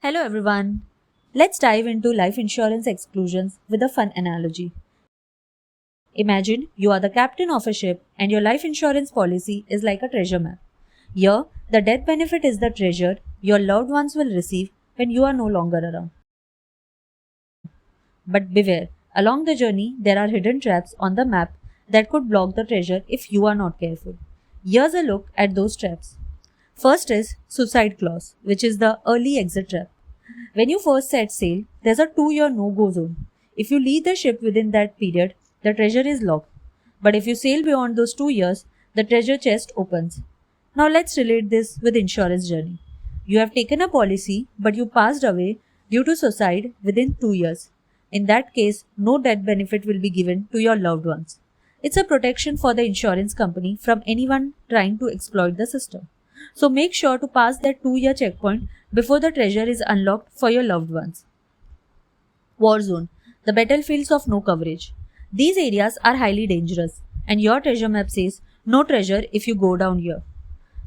Hello everyone. Let's dive into life insurance exclusions with a fun analogy. Imagine you are the captain of a ship and your life insurance policy is like a treasure map. Here, the death benefit is the treasure your loved ones will receive when you are no longer around. But beware, along the journey, there are hidden traps on the map that could block the treasure if you are not careful. Here's a look at those traps. First is suicide clause, which is the early exit trap. When you first set sail, there's a 2-year no-go zone. If you leave the ship within that period, the treasure is locked. But if you sail beyond those 2 years, the treasure chest opens. Now let's relate this with insurance journey. You have taken a policy, but you passed away due to suicide within 2 years. In that case, no death benefit will be given to your loved ones. It's a protection for the insurance company from anyone trying to exploit the system. So make sure to pass that 2-year checkpoint before the treasure is unlocked for your loved ones. War zone, the battlefields of no coverage. These areas are highly dangerous, and your treasure map says no treasure if you go down here.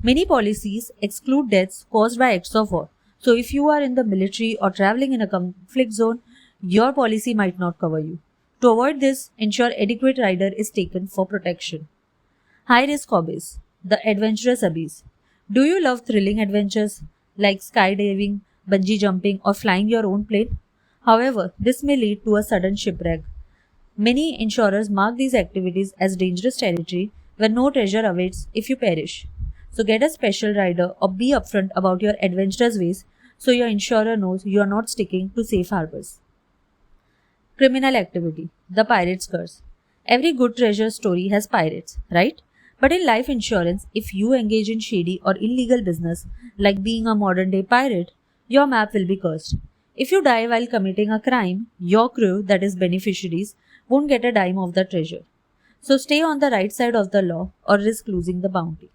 Many policies exclude deaths caused by acts of war. So if you are in the military or traveling in a conflict zone, your policy might not cover you. To avoid this, ensure adequate rider is taken for protection. High risk hobbies, the adventurous abyss. Do you love thrilling adventures like skydiving, bungee jumping, or flying your own plane? However, this may lead to a sudden shipwreck. Many insurers mark these activities as dangerous territory where no treasure awaits if you perish. So get a special rider or be upfront about your adventurous ways so your insurer knows you are not sticking to safe harbors. Criminal activity, the pirate's curse. Every good treasure story has pirates, right? But in life insurance, if you engage in shady or illegal business, like being a modern day pirate, your map will be cursed. If you die while committing a crime, your crew, that is beneficiaries, won't get a dime of the treasure. So stay on the right side of the law or risk losing the bounty.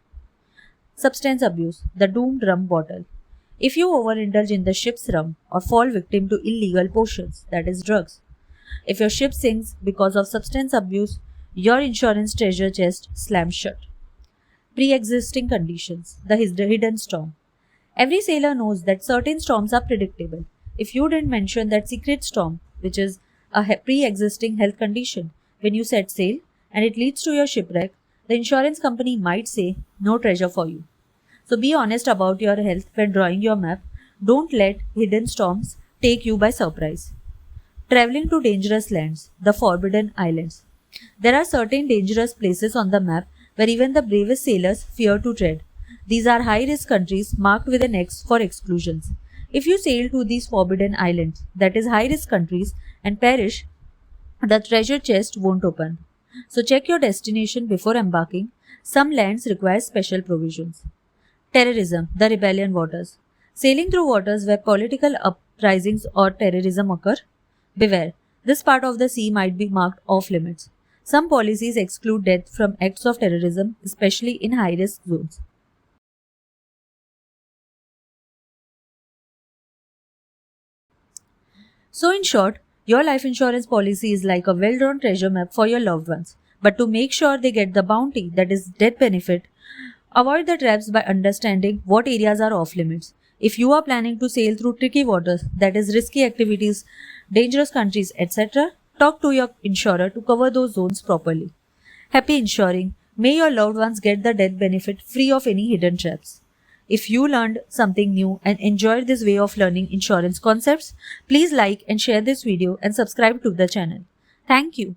Substance abuse, the doomed rum bottle. If you overindulge in the ship's rum or fall victim to illegal potions, that is drugs. If your ship sinks because of substance abuse, your insurance treasure chest slams shut. Pre-existing conditions, the hidden storm. Every sailor knows that certain storms are predictable. If you didn't mention that secret storm, which is a pre-existing health condition, when you set sail and it leads to your shipwreck, the insurance company might say no treasure for you. So be honest about your health when drawing your map. Don't let hidden storms take you by surprise. Traveling to dangerous lands, the forbidden islands. There are certain dangerous places on the map where even the bravest sailors fear to tread. These are high-risk countries marked with an X for exclusions. If you sail to these forbidden islands, that is high-risk countries, and perish, the treasure chest won't open. So check your destination before embarking. Some lands require special provisions. Terrorism, the rebellion waters. Sailing through waters where political uprisings or terrorism occur? Beware, this part of the sea might be marked off limits. Some policies exclude death from acts of terrorism, especially in high-risk zones. So in short, your life insurance policy is like a well-drawn treasure map for your loved ones. But to make sure they get the bounty, that is death benefit, avoid the traps by understanding what areas are off limits. If you are planning to sail through tricky waters, that is risky activities, dangerous countries, etc., talk to your insurer to cover those zones properly. Happy insuring. May your loved ones get the death benefit free of any hidden traps. If you learned something new and enjoyed this way of learning insurance concepts, please like and share this video and subscribe to the channel. Thank you.